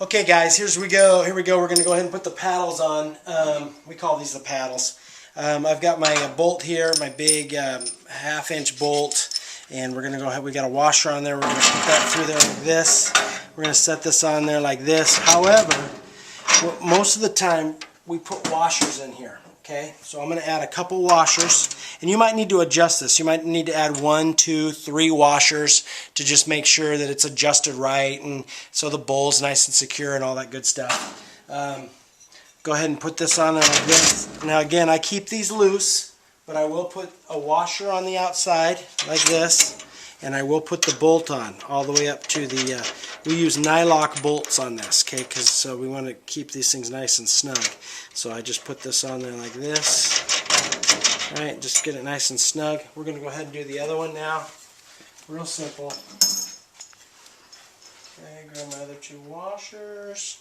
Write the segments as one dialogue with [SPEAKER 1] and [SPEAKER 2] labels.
[SPEAKER 1] Okay guys, here we go. We're going to go ahead and put the paddles on. We call these the paddles. I've got my bolt here, my big half-inch bolt, and we're going to go ahead. We got a washer on there. We're going to put that through there like this. We're going to set this on there like this. However, most of the time we put washers in here. Okay, so I'm going to add a couple washers, and you might need to adjust this. You might need to add 1, 2, 3 washers to just make sure that it's adjusted right, and so the bowl's nice and secure and all that good stuff. Go ahead and put this on there like this. Now again, I keep these loose, but I will put a washer on the outside like this, and I will put the bolt on all the way up to the, we use nylock bolts on this, okay, because we want to keep these things nice and snug. So I just put this on there like this. Alright, just get it nice and snug. We're going to go ahead and do the other one now. Real simple. Okay, grab my other 2 washers.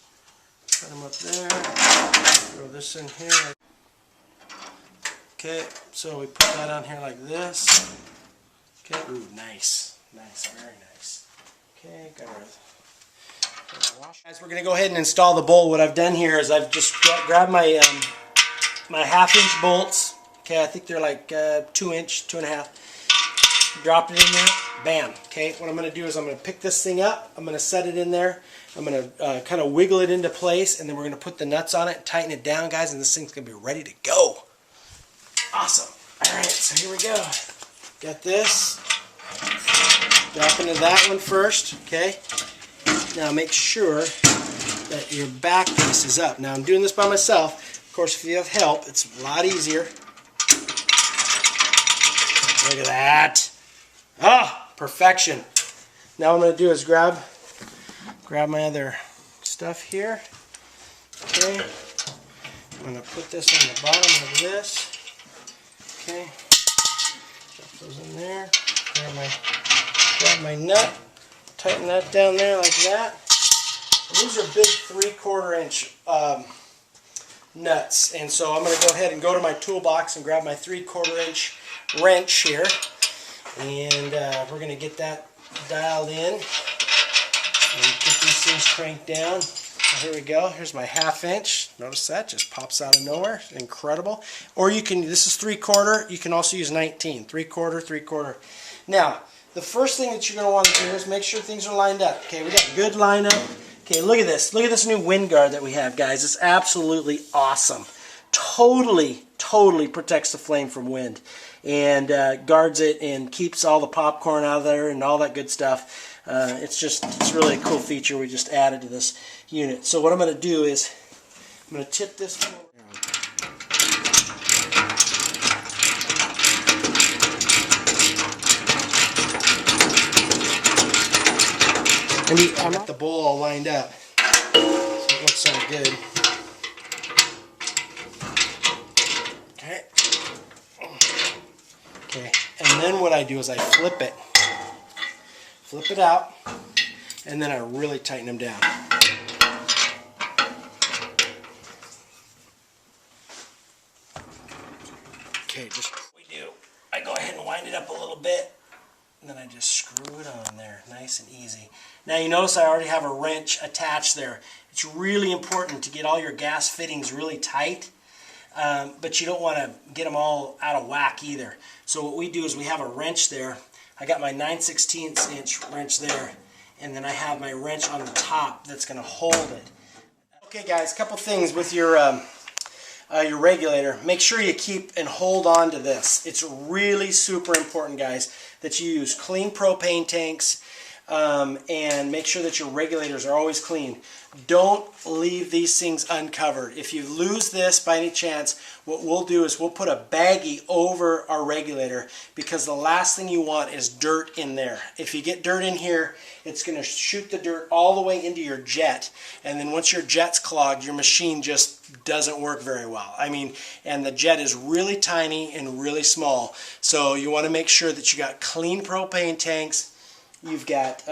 [SPEAKER 1] Put them up there. Throw this in here. Okay, so we put that on here like this. Okay, ooh, nice. Nice, very nice. Okay, got our guys, we're going to go ahead and install the bowl. What I've done here is I've just grabbed my my half-inch bolts. Okay, I think they're like 2-inch, 2.5. Dropped it in there. Bam. Okay, what I'm going to do is I'm going to pick this thing up. I'm going to set it in there. I'm going to kind of wiggle it into place, and then we're going to put the nuts on it, tighten it down, guys, and this thing's going to be ready to go. Awesome. All right, so here we go. Got this. Drop into that one first. Okay. Now make sure that your back piece is up. Now I'm doing this by myself. Of course, if you have help, it's a lot easier. Look at that. Ah, perfection. Now what I'm going to do is grab my other stuff here. Okay. I'm going to put this on the bottom of this. Okay. Drop those in there. Grab my nut. Tighten that down there like that. And these are big 3/4 inch nuts, and so I'm going to go ahead and go to my toolbox and grab my 3/4 inch wrench here, and we're going to get that dialed in and get these things cranked down. So here we go. Here's my 1/2 inch. Notice that just pops out of nowhere. Incredible. Or you can. This is 3/4. You can also use 19. 3/4, 3/4. Now, the first thing that you're going to want to do is make sure things are lined up. Okay, we got a good lineup. Okay, look at this. Look at this new wind guard that we have, guys. It's absolutely awesome. Totally protects the flame from wind, and guards it and keeps all the popcorn out of there and all that good stuff. It's really a cool feature we just added to this unit. So what I'm going to do is I'm going to tip this forward. And I got the bowl all lined up, so it looks all good. Okay. Okay, and then what I do is I flip it out, and then I really tighten them down. Okay, just what we do, I go ahead and wind it up a little bit, and then I just screw it on there, nice and easy. Now you notice I already have a wrench attached there. It's really important to get all your gas fittings really tight, but you don't want to get them all out of whack either. So what we do is we have a wrench there. I got my 9/16 inch wrench there, and then I have my wrench on the top that's going to hold it. Okay guys, a couple things with your regulator. Make sure you keep and hold on to this. It's really super important, guys, that you use clean propane tanks, and make sure that your regulators are always clean. Don't leave these things uncovered. If you lose this by any chance, what we'll do is we'll put a baggie over our regulator, because the last thing you want is dirt in there. If you get dirt in here, it's going to shoot the dirt all the way into your jet, and then once your jet's clogged, your machine just doesn't work very well. I mean, and the jet is really tiny and really small, so you want to make sure that you got clean propane tanks. You've got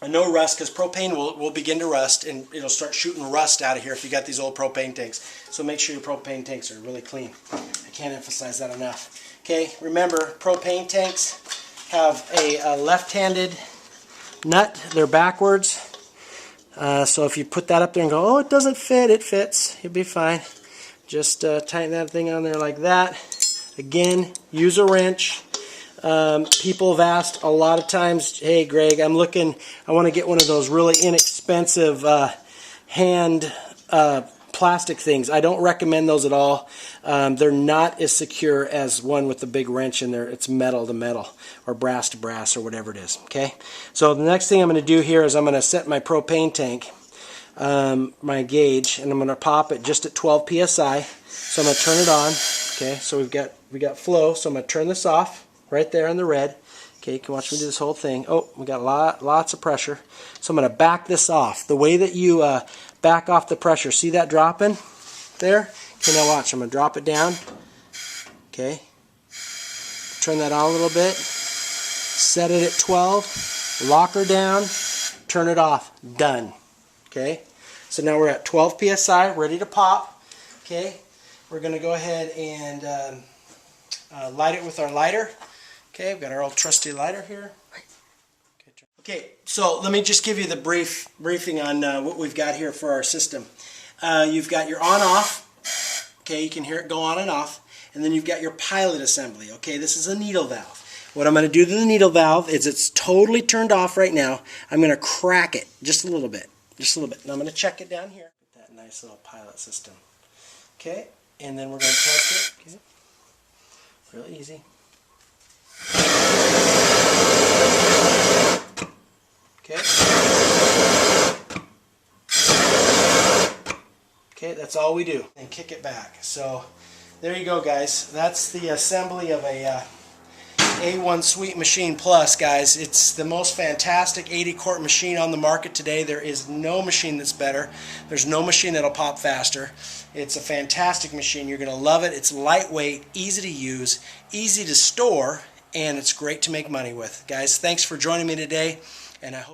[SPEAKER 1] no rust, because propane will begin to rust, and it'll start shooting rust out of here if you got these old propane tanks. So make sure your propane tanks are really clean. I can't emphasize that enough. Okay, remember, propane tanks have a left-handed nut. They're backwards. So if you put that up there and go, oh, it doesn't fit, it fits. You'll be fine. Just tighten that thing on there like that. Again, use a wrench. People have asked a lot of times, hey Greg, I want to get one of those really inexpensive hand plastic things. I don't recommend those at all. They're not as secure as one with the big wrench in there. It's metal to metal or brass to brass or whatever it is. Okay. So the next thing I'm going to do here is I'm going to set my propane tank, my gauge, and I'm going to pop it just at 12 psi. So I'm going to turn it on. Okay. So we got flow. So I'm going to turn this off right there in the red. Okay, you can watch me do this whole thing. Oh, we got lots of pressure. So I'm going to back this off. The way that you back off the pressure, see that dropping there? Okay, now watch. I'm going to drop it down. Okay. Turn that on a little bit. Set it at 12. Lock her down. Turn it off. Done. Okay. So now we're at 12 psi, ready to pop. Okay. We're going to go ahead and light it with our lighter. Okay, we've got our old trusty lighter here. Okay, so let me just give you the briefing on what we've got here for our system. You've got your on-off. Okay, you can hear it go on and off. And then you've got your pilot assembly. Okay, this is a needle valve. What I'm going to do to the needle valve is it's totally turned off right now. I'm going to crack it just a little bit. Just a little bit. And I'm going to check it down here. That nice little pilot system. Okay, and then we're going to test it. Okay. Real easy. Okay. Okay, that's all we do. And kick it back. So there you go, guys. That's the assembly of a A1 Sweet Machine Plus, guys. It's the most fantastic 80-quart machine on the market today. There is no machine that's better. There's no machine that'll pop faster. It's a fantastic machine. You're going to love it. It's lightweight, easy to use, easy to store, and it's great to make money with. Guys, thanks for joining me today, and I hope